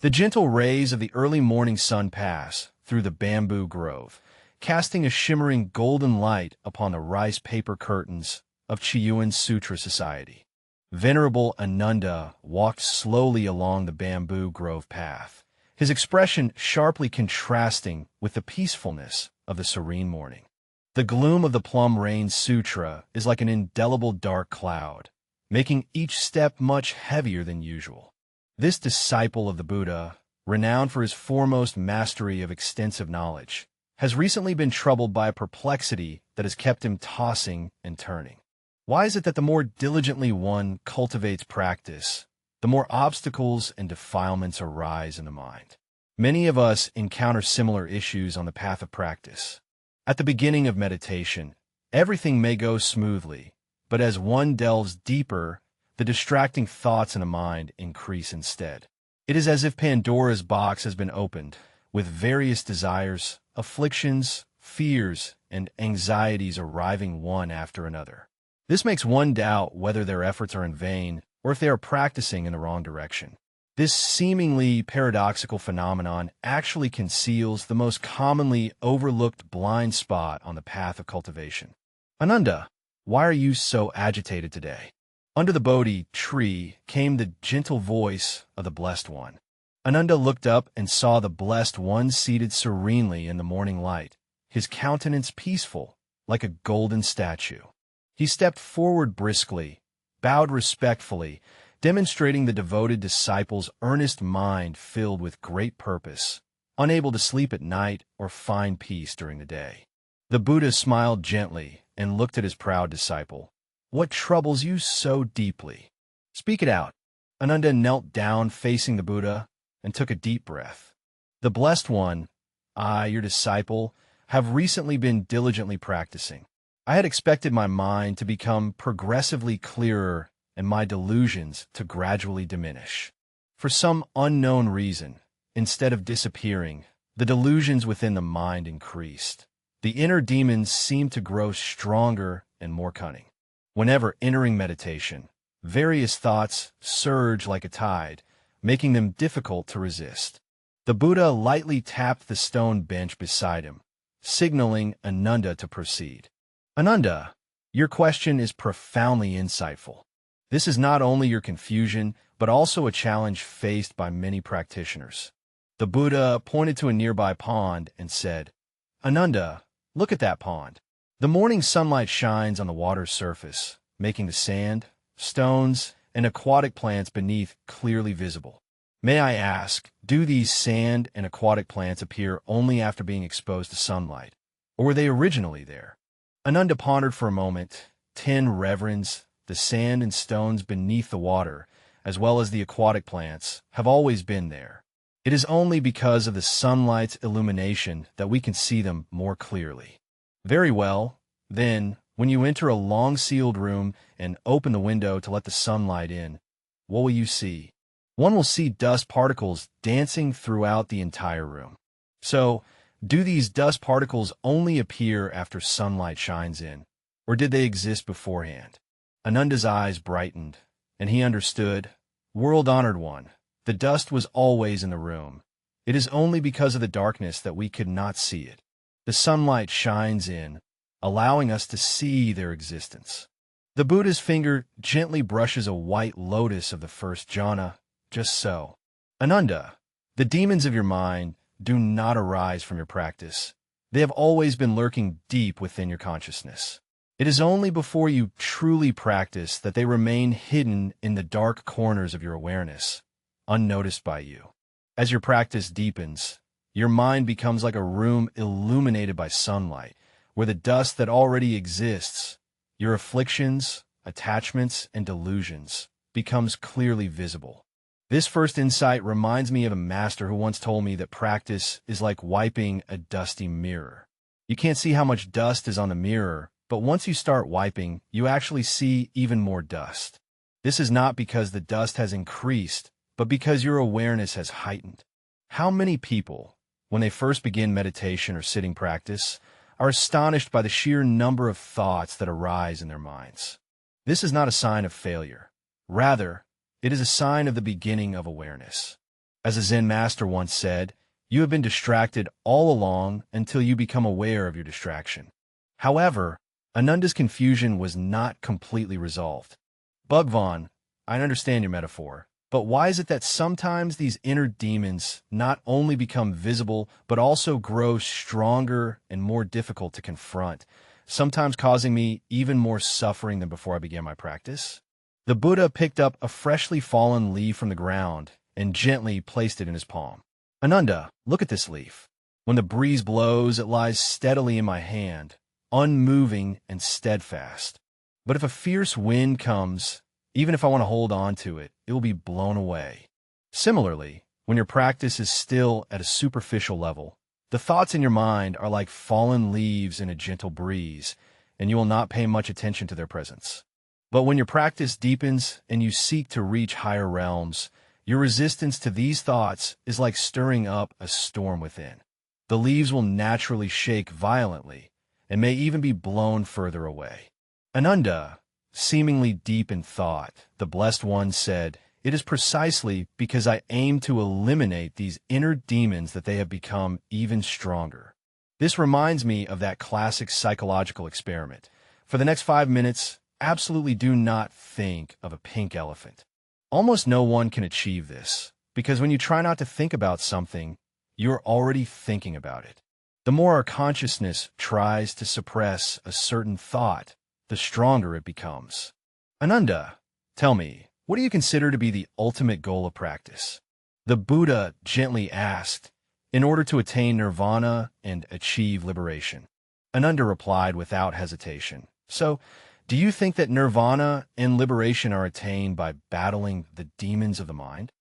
The gentle rays of the early morning sun pass through the bamboo grove, casting a shimmering golden light upon the rice paper curtains of Chiyuan Sutra Society. Venerable Ananda walked slowly along the bamboo grove path, his expression sharply contrasting with the peacefulness of the serene morning. The gloom of the Plum Rain Sutra is like an indelible dark cloud, making each step much heavier than usual. This disciple of the Buddha, renowned for his foremost mastery of extensive knowledge, has recently been troubled by a perplexity that has kept him tossing and turning. Why is it that the more diligently one cultivates practice, the more obstacles and defilements arise in the mind? Many of us encounter similar issues on the path of practice. At the beginning of meditation, everything may go smoothly, but as one delves deeper, the distracting thoughts in the mind increase instead. It is as if Pandora's box has been opened, with various desires, afflictions, fears, and anxieties arriving one after another. This makes one doubt whether their efforts are in vain or if they are practicing in the wrong direction. This seemingly paradoxical phenomenon actually conceals the most commonly overlooked blind spot on the path of cultivation. Ananda, why are you so agitated today? Under the Bodhi tree came the gentle voice of the Blessed One. Ananda looked up and saw the Blessed One seated serenely in the morning light, his countenance peaceful, like a golden statue. He stepped forward briskly, bowed respectfully, demonstrating the devoted disciple's earnest mind filled with great purpose, unable to sleep at night or find peace during the day. The Buddha smiled gently and looked at his proud disciple. What troubles you so deeply? Speak it out. Ananda knelt down facing the Buddha and took a deep breath. The Blessed One, I, your disciple, have recently been diligently practicing. I had expected my mind to become progressively clearer and my delusions to gradually diminish. For some unknown reason, instead of disappearing, the delusions within the mind increased. The inner demons seemed to grow stronger and more cunning. Whenever entering meditation, various thoughts surge like a tide, making them difficult to resist. The Buddha lightly tapped the stone bench beside him, signaling Ananda to proceed. Ananda, your question is profoundly insightful. This is not only your confusion, but also a challenge faced by many practitioners. The Buddha pointed to a nearby pond and said, Ananda, look at that pond. The morning sunlight shines on the water's surface, making the sand, stones, and aquatic plants beneath clearly visible. May I ask, do these sand and aquatic plants appear only after being exposed to sunlight, or were they originally there? Ananda pondered for a moment. 10 reverends, the sand and stones beneath the water, as well as the aquatic plants, have always been there. It is only because of the sunlight's illumination that we can see them more clearly. Very well, then, when you enter a long-sealed room and open the window to let the sunlight in, what will you see? One will see dust particles dancing throughout the entire room. So, do these dust particles only appear after sunlight shines in, or did they exist beforehand? Ananda's eyes brightened, and he understood. World-honored one, the dust was always in the room. It is only because of the darkness that we could not see it. The sunlight shines in, allowing us to see their existence. The Buddha's finger gently brushes a white lotus of the first jhana, just so. Ananda, the demons of your mind do not arise from your practice. They have always been lurking deep within your consciousness. It is only before you truly practice that they remain hidden in the dark corners of your awareness, unnoticed by you. As your practice deepens, your mind becomes like a room illuminated by sunlight, where the dust that already exists, your afflictions, attachments, and delusions, becomes clearly visible. This first insight reminds me of a master who once told me that practice is like wiping a dusty mirror. You can't see how much dust is on the mirror, but once you start wiping, you actually see even more dust. This is not because the dust has increased, but because your awareness has heightened. How many people, when they first begin meditation or sitting practice, are astonished by the sheer number of thoughts that arise in their minds? This is not a sign of failure. Rather, it is a sign of the beginning of awareness. As a Zen master once said, you have been distracted all along until you become aware of your distraction. However, Ananda's confusion was not completely resolved. Bhagwan, I understand your metaphor, but why is it that sometimes these inner demons not only become visible, but also grow stronger and more difficult to confront, sometimes causing me even more suffering than before I began my practice? The Buddha picked up a freshly fallen leaf from the ground and gently placed it in his palm. Ananda, look at this leaf. When the breeze blows, it lies steadily in my hand, unmoving and steadfast. But if a fierce wind comes, even if I want to hold on to it, it will be blown away. Similarly, when your practice is still at a superficial level, the thoughts in your mind are like fallen leaves in a gentle breeze, and you will not pay much attention to their presence. But when your practice deepens and you seek to reach higher realms, your resistance to these thoughts is like stirring up a storm within. The leaves will naturally shake violently and may even be blown further away. Ananda, seemingly deep in thought, the Blessed One said, "It is precisely because I aim to eliminate these inner demons that they have become even stronger." This reminds me of that classic psychological experiment. For the next 5 minutes, absolutely do not think of a pink elephant. Almost no one can achieve this, because when you try not to think about something, you're already thinking about it. The more our consciousness tries to suppress a certain thought, the stronger it becomes. Ananda, tell me, what do you consider to be the ultimate goal of practice? The Buddha gently asked, in order to attain nirvana and achieve liberation. Ananda replied without hesitation, "So, do you think that nirvana and liberation are attained by battling the demons of the mind?"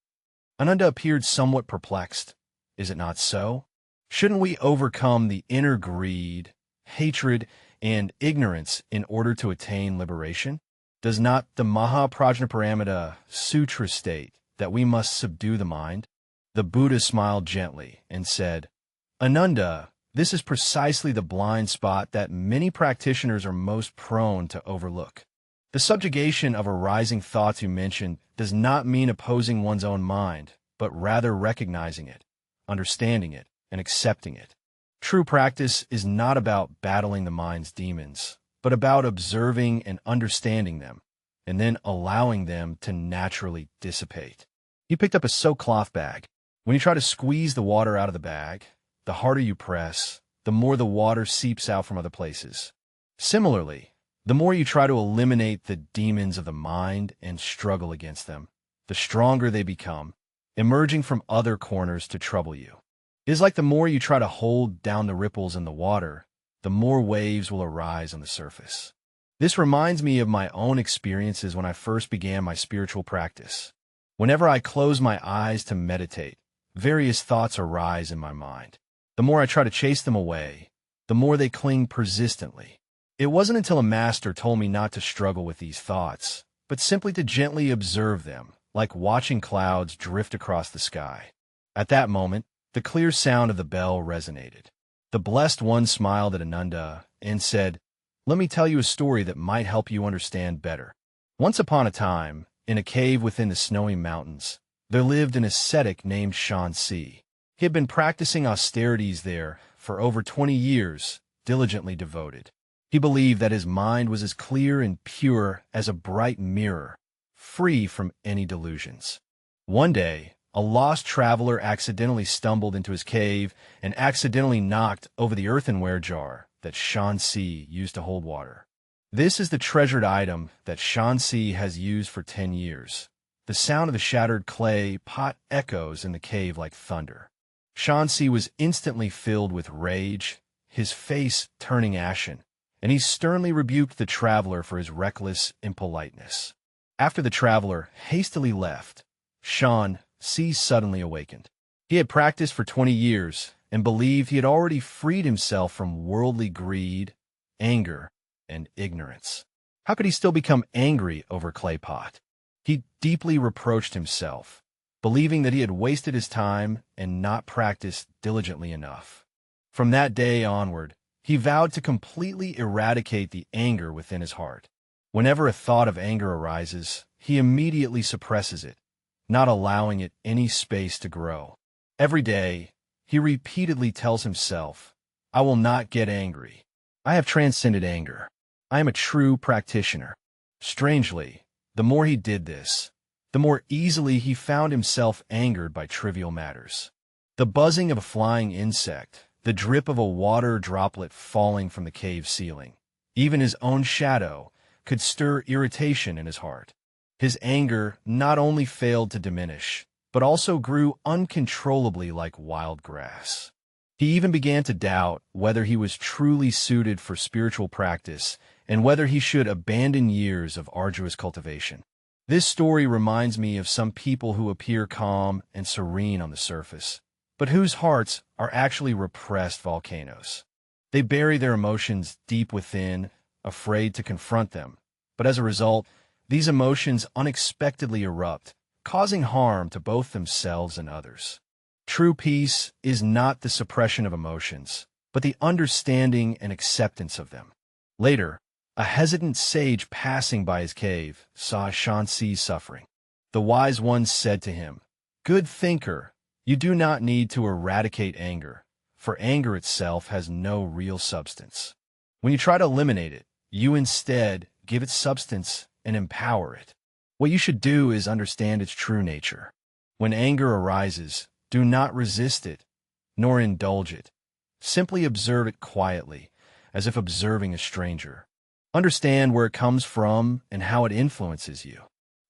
Ananda appeared somewhat perplexed. Is it not so? Shouldn't we overcome the inner greed, hatred, and ignorance in order to attain liberation? Does not the Mahaprajnaparamita Sutra state that we must subdue the mind? The Buddha smiled gently and said, "Ananda, this is precisely the blind spot that many practitioners are most prone to overlook. The subjugation of arising thoughts you mentioned does not mean opposing one's own mind, but rather recognizing it, understanding it, and accepting it. True practice is not about battling the mind's demons, but about observing and understanding them, and then allowing them to naturally dissipate." He picked up a silk cloth bag. When you try to squeeze the water out of the bag, the harder you press, the more the water seeps out from other places. Similarly, the more you try to eliminate the demons of the mind and struggle against them, the stronger they become, emerging from other corners to trouble you. It is like the more you try to hold down the ripples in the water, the more waves will arise on the surface. This reminds me of my own experiences when I first began my spiritual practice. Whenever I close my eyes to meditate, various thoughts arise in my mind. The more I try to chase them away, the more they cling persistently. It wasn't until a master told me not to struggle with these thoughts, but simply to gently observe them, like watching clouds drift across the sky. At that moment, the clear sound of the bell resonated. The Blessed One smiled at Ananda and said, "Let me tell you a story that might help you understand better. Once upon a time, in a cave within the snowy mountains, there lived an ascetic named Shansi. He had been practicing austerities there for over 20 years, diligently devoted. He believed that his mind was as clear and pure as a bright mirror, free from any delusions. One day, a lost traveler accidentally stumbled into his cave and accidentally knocked over the earthenware jar that Shansi used to hold water. This is the treasured item that Shansi has used for 10 years. The sound of the shattered clay pot echoes in the cave like thunder. Shansi was instantly filled with rage, his face turning ashen, and he sternly rebuked the traveler for his reckless impoliteness. After the traveler hastily left, Shansi suddenly awakened. He had practiced for 20 years and believed he had already freed himself from worldly greed, anger, and ignorance. How could he still become angry over clay pot? He deeply reproached himself, believing that he had wasted his time and not practiced diligently enough. From that day onward, he vowed to completely eradicate the anger within his heart. Whenever a thought of anger arises, he immediately suppresses it, not allowing it any space to grow. Every day, he repeatedly tells himself, "I will not get angry. I have transcended anger. I am a true practitioner." Strangely, the more he did this, the more easily he found himself angered by trivial matters. The buzzing of a flying insect, the drip of a water droplet falling from the cave ceiling, even his own shadow, could stir irritation in his heart. His anger not only failed to diminish, but also grew uncontrollably like wild grass. He even began to doubt whether he was truly suited for spiritual practice and whether he should abandon years of arduous cultivation. This story reminds me of some people who appear calm and serene on the surface, but whose hearts are actually repressed volcanoes. They bury their emotions deep within, afraid to confront them, but as a result, these emotions unexpectedly erupt, causing harm to both themselves and others. True peace is not the suppression of emotions, but the understanding and acceptance of them. Later, a hesitant sage passing by his cave saw Shanxi's suffering. The wise one said to him, "Good thinker, you do not need to eradicate anger, for anger itself has no real substance. When you try to eliminate it, you instead give it substance and empower it. What you should do is understand its true nature. When anger arises, do not resist it, nor indulge it. Simply observe it quietly, as if observing a stranger. Understand where it comes from and how it influences you."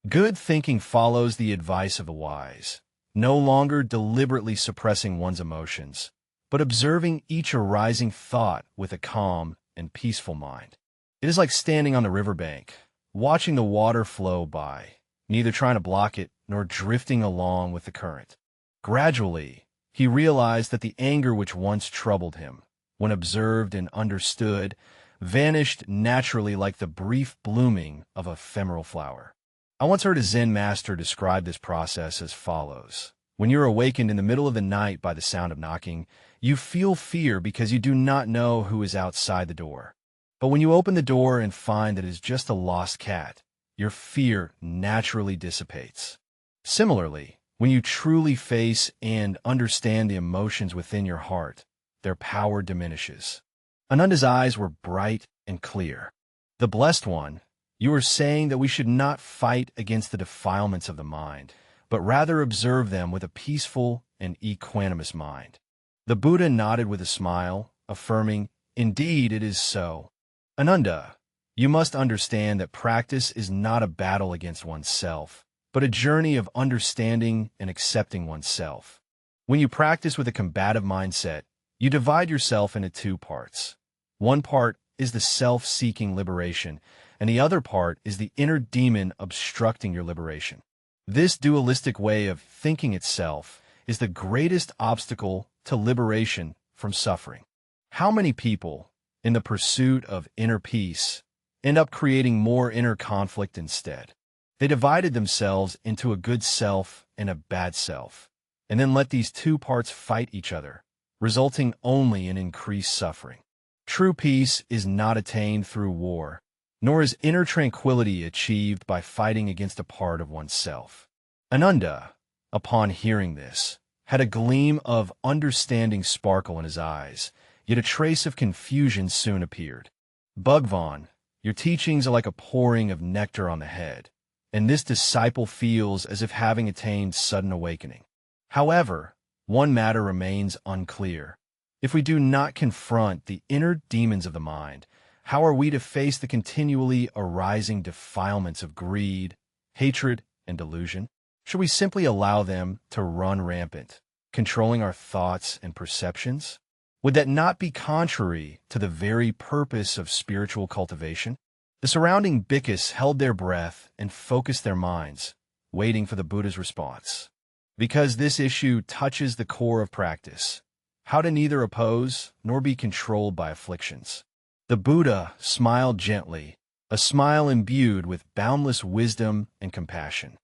Good thinking follows the advice of the wise, no longer deliberately suppressing one's emotions, but observing each arising thought with a calm and peaceful mind. It is like standing on the riverbank, watching the water flow by, neither trying to block it nor drifting along with the current. Gradually, he realized that the anger which once troubled him, when observed and understood, vanished naturally like the brief blooming of a ephemeral flower. I once heard a Zen master describe this process as follows. When you're awakened in the middle of the night by the sound of knocking, you feel fear because you do not know who is outside the door. But when you open the door and find that it is just a lost cat, your fear naturally dissipates. Similarly, when you truly face and understand the emotions within your heart, their power diminishes. Ananda's eyes were bright and clear. "The Blessed One, you are saying that we should not fight against the defilements of the mind, but rather observe them with a peaceful and equanimous mind." The Buddha nodded with a smile, affirming, "Indeed, it is so. Ananda, you must understand that practice is not a battle against oneself, but a journey of understanding and accepting oneself. When you practice with a combative mindset, you divide yourself into two parts. One part is the self-seeking liberation, and the other part is the inner demon obstructing your liberation. This dualistic way of thinking itself is the greatest obstacle to liberation from suffering. How many people, in the pursuit of inner peace, end up creating more inner conflict instead? They divided themselves into a good self and a bad self, and then let these two parts fight each other, resulting only in increased suffering. True peace is not attained through war, nor is inner tranquility achieved by fighting against a part of oneself. Ananda, upon hearing this, had a gleam of understanding sparkle in his eyes, yet a trace of confusion soon appeared. "Bhagwan, your teachings are like a pouring of nectar on the head, and this disciple feels as if having attained sudden awakening. However, one matter remains unclear. If we do not confront the inner demons of the mind, how are we to face the continually arising defilements of greed, hatred, and delusion? Should we simply allow them to run rampant, controlling our thoughts and perceptions? Would that not be contrary to the very purpose of spiritual cultivation?" The surrounding bhikkhus held their breath and focused their minds, waiting for the Buddha's response. Because this issue touches the core of practice, how to neither oppose nor be controlled by afflictions. The Buddha smiled gently, a smile imbued with boundless wisdom and compassion.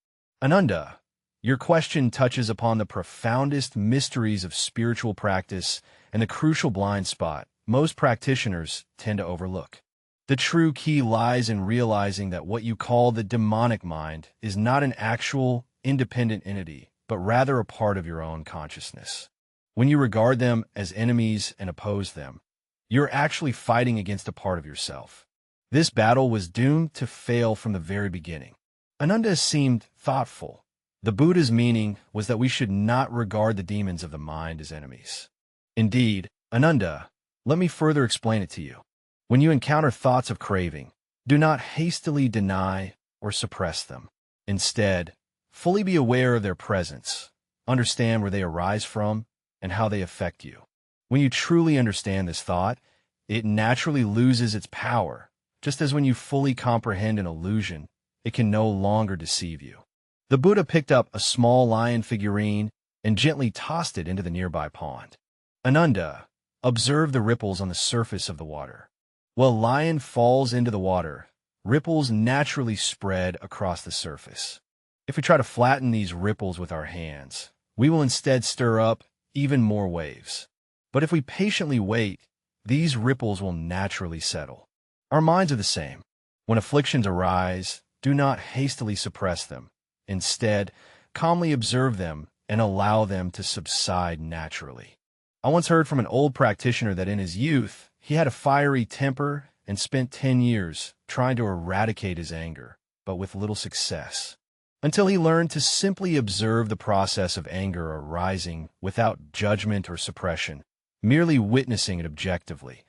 "Ananda, your question touches upon the profoundest mysteries of spiritual practice and the crucial blind spot most practitioners tend to overlook. The true key lies in realizing that what you call the demonic mind is not an actual independent entity, but rather a part of your own consciousness. When you regard them as enemies and oppose them, you're actually fighting against a part of yourself. This battle was doomed to fail from the very beginning. Ananda seemed thoughtful. The Buddha's meaning was that we should not regard the demons of the mind as enemies. Indeed, Ananda, let me further explain it to you. When you encounter thoughts of craving, do not hastily deny or suppress them. Instead, fully be aware of their presence, understand where they arise from, and how they affect you. When you truly understand this thought, it naturally loses its power, just as when you fully comprehend an illusion, it can no longer deceive you. The Buddha picked up a small lion figurine and gently tossed it into the nearby pond. Ananda, observe the ripples on the surface of the water. While a lion falls into the water, ripples naturally spread across the surface. If we try to flatten these ripples with our hands, we will instead stir up even more waves. But if we patiently wait, these ripples will naturally settle. Our minds are the same. When afflictions arise, do not hastily suppress them. Instead, calmly observe them and allow them to subside naturally. I once heard from an old practitioner that in his youth, he had a fiery temper and spent 10 years trying to eradicate his anger, but with little success, until he learned to simply observe the process of anger arising without judgment or suppression, merely witnessing it objectively.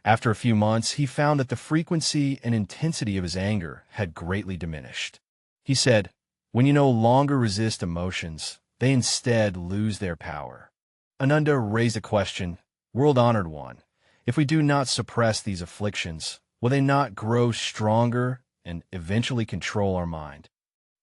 After a few months, he found that the frequency and intensity of his anger had greatly diminished. He said, "When you no longer resist emotions, they instead lose their power." Ananda raised a question, world-honored one. If we do not suppress these afflictions, will they not grow stronger and eventually control our mind?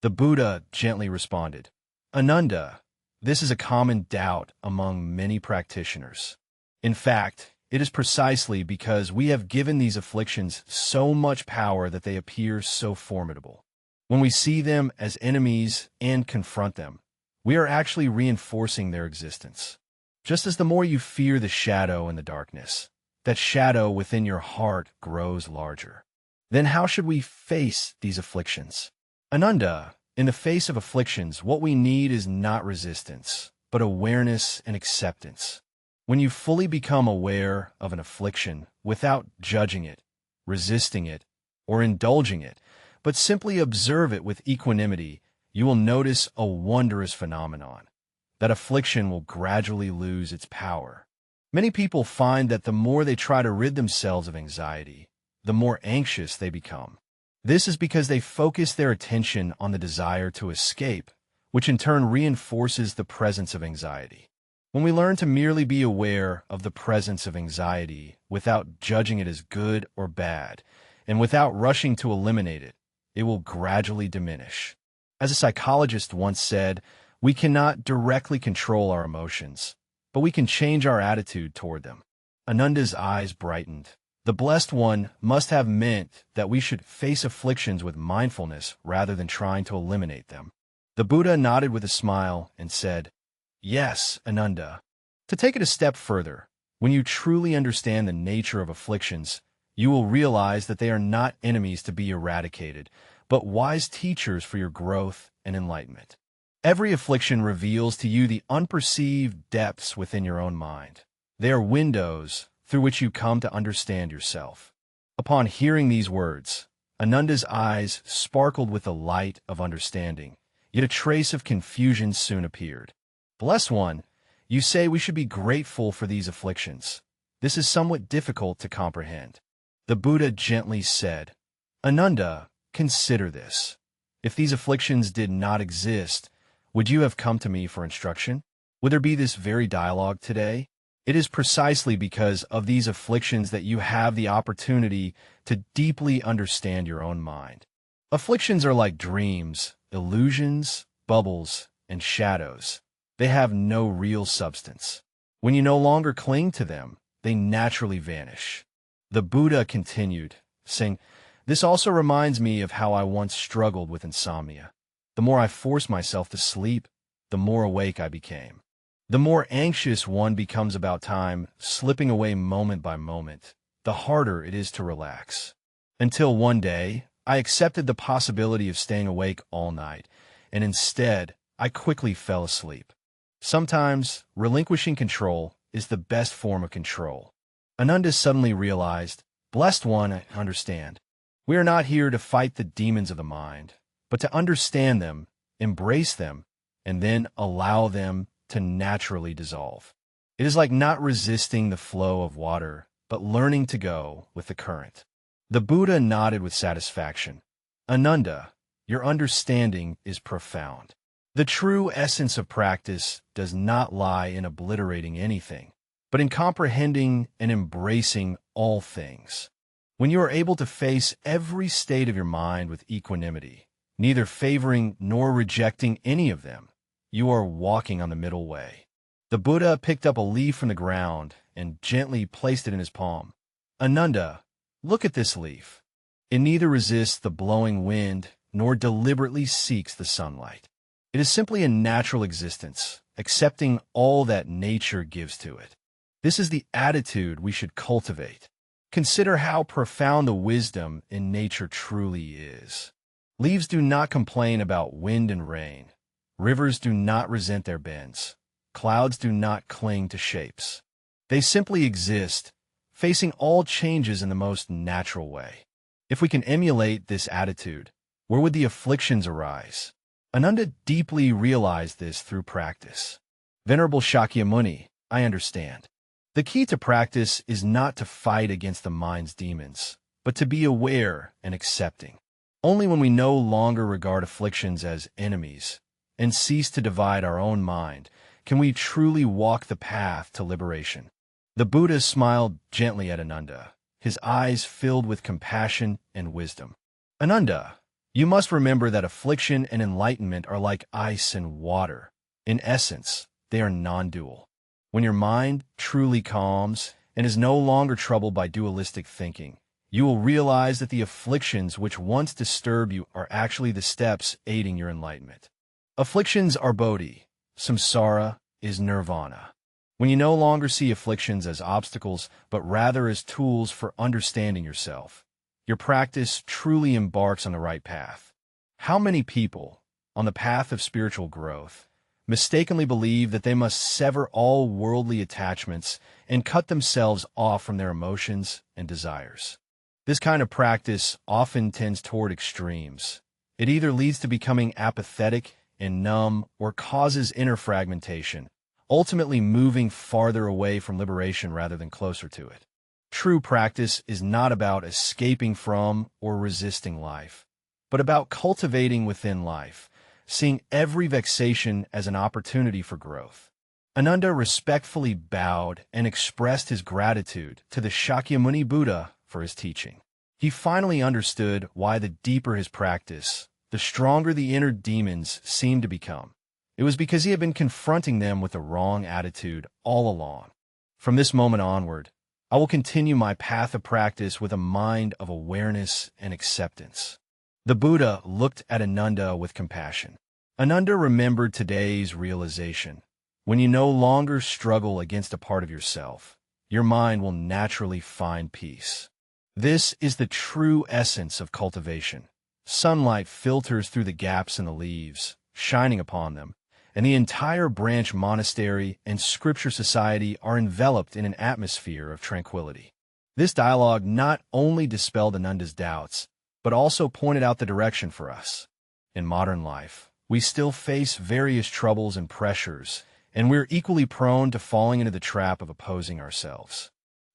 The Buddha gently responded, "Ananda, this is a common doubt among many practitioners. In fact, it is precisely because we have given these afflictions so much power that they appear so formidable. When we see them as enemies and confront them, we are actually reinforcing their existence. Just as the more you fear the shadow in the darkness, that shadow within your heart grows larger. Then how should we face these afflictions? Ananda, in the face of afflictions, what we need is not resistance, but awareness and acceptance. When you fully become aware of an affliction without judging it, resisting it, or indulging it, but simply observe it with equanimity, you will notice a wondrous phenomenon. That affliction will gradually lose its power. Many people find that the more they try to rid themselves of anxiety, the more anxious they become. This is because they focus their attention on the desire to escape, which in turn reinforces the presence of anxiety. When we learn to merely be aware of the presence of anxiety without judging it as good or bad, and without rushing to eliminate it, it will gradually diminish. As a psychologist once said, we cannot directly control our emotions, but we can change our attitude toward them. Ananda's eyes brightened. The Blessed One must have meant that we should face afflictions with mindfulness rather than trying to eliminate them. The Buddha nodded with a smile and said, "Yes, Ananda." To take it a step further, when you truly understand the nature of afflictions, you will realize that they are not enemies to be eradicated, but wise teachers for your growth and enlightenment. Every affliction reveals to you the unperceived depths within your own mind. They are windows through which you come to understand yourself. Upon hearing these words, Ananda's eyes sparkled with the light of understanding, yet a trace of confusion soon appeared. "Blessed One, you say we should be grateful for these afflictions. This is somewhat difficult to comprehend." The Buddha gently said, "Ananda, consider this. If these afflictions did not exist, would you have come to me for instruction? Would there be this very dialogue today? It is precisely because of these afflictions that you have the opportunity to deeply understand your own mind. Afflictions are like dreams, illusions, bubbles, and shadows. They have no real substance. When you no longer cling to them, they naturally vanish." The Buddha continued, saying, "This also reminds me of how I once struggled with insomnia. The more I forced myself to sleep, the more awake I became. The more anxious one becomes about time slipping away moment by moment, the harder it is to relax. Until one day, I accepted the possibility of staying awake all night, and instead I quickly fell asleep. Sometimes, relinquishing control is the best form of control. Ananda suddenly realized, "Blessed one, I understand. We are not here to fight the demons of the mind, but to understand them, embrace them, and then allow them to naturally dissolve. It is like not resisting the flow of water, but learning to go with the current." The Buddha nodded with satisfaction. "Ananda, your understanding is profound. The true essence of practice does not lie in obliterating anything, but in comprehending and embracing all things. When you are able to face every state of your mind with equanimity, neither favoring nor rejecting any of them, you are walking on the middle way." The Buddha picked up a leaf from the ground and gently placed it in his palm. "Ananda, look at this leaf. It neither resists the blowing wind nor deliberately seeks the sunlight. It is simply a natural existence, accepting all that nature gives to it. This is the attitude we should cultivate. Consider how profound the wisdom in nature truly is. Leaves do not complain about wind and rain. Rivers do not resent their bends. Clouds do not cling to shapes. They simply exist, facing all changes in the most natural way. If we can emulate this attitude, where would the afflictions arise?" Ananda deeply realized this through practice. "Venerable Shakyamuni, I understand. The key to practice is not to fight against the mind's demons, but to be aware and accepting. Only when we no longer regard afflictions as enemies and cease to divide our own mind can we truly walk the path to liberation." The Buddha smiled gently at Ananda, his eyes filled with compassion and wisdom. "Ananda, you must remember that affliction and enlightenment are like ice and water. In essence, they are non-dual. When your mind truly calms and is no longer troubled by dualistic thinking, you will realize that the afflictions which once disturbed you are actually the steps aiding your enlightenment. Afflictions are bodhi, samsara is nirvana. When you no longer see afflictions as obstacles, but rather as tools for understanding yourself, your practice truly embarks on the right path. How many people, on the path of spiritual growth, mistakenly believe that they must sever all worldly attachments and cut themselves off from their emotions and desires? This kind of practice often tends toward extremes. It either leads to becoming apathetic and numb or causes inner fragmentation, ultimately moving farther away from liberation rather than closer to it. True practice is not about escaping from or resisting life, but about cultivating within life, seeing every vexation as an opportunity for growth. Ananda respectfully bowed and expressed his gratitude to the Shakyamuni Buddha for his teaching. He finally understood why the deeper his practice, the stronger the inner demons seemed to become. It was because he had been confronting them with the wrong attitude all along. From this moment onward, I will continue my path of practice with a mind of awareness and acceptance. The Buddha looked at Ananda with compassion. Ananda remembered today's realization. When you no longer struggle against a part of yourself, your mind will naturally find peace. This is the true essence of cultivation. Sunlight filters through the gaps in the leaves, shining upon them, and the entire branch monastery and scripture society are enveloped in an atmosphere of tranquility. This dialogue not only dispelled Ananda's doubts, but also pointed out the direction for us. In modern life, we still face various troubles and pressures, and we're equally prone to falling into the trap of opposing ourselves.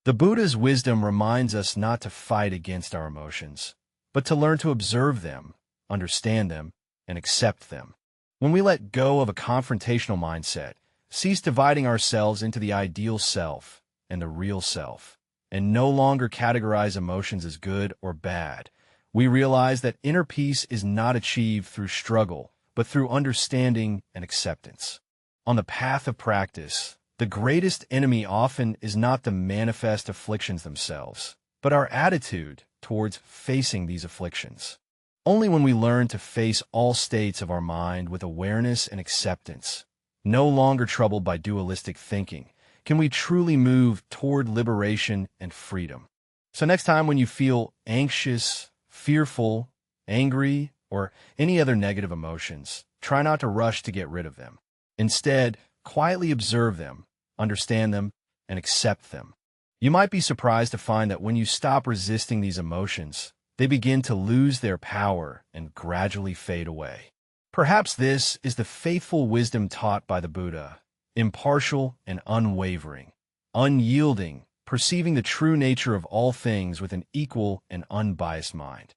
The Buddha's wisdom reminds us not to fight against our emotions, but to learn to observe them, understand them, and accept them. When we let go of a confrontational mindset, cease dividing ourselves into the ideal self and the real self, and no longer categorize emotions as good or bad, we realize that inner peace is not achieved through struggle, but through understanding and acceptance. On the path of practice, the greatest enemy often is not the manifest afflictions themselves, but our attitude towards facing these afflictions. Only when we learn to face all states of our mind with awareness and acceptance, no longer troubled by dualistic thinking, can we truly move toward liberation and freedom. So next time when you feel anxious, fearful, angry, or any other negative emotions, try not to rush to get rid of them. Instead, quietly observe them, understand them, and accept them. You might be surprised to find that when you stop resisting these emotions, they begin to lose their power and gradually fade away. Perhaps this is the faithful wisdom taught by the Buddha, impartial and unwavering, unyielding, perceiving the true nature of all things with an equal and unbiased mind.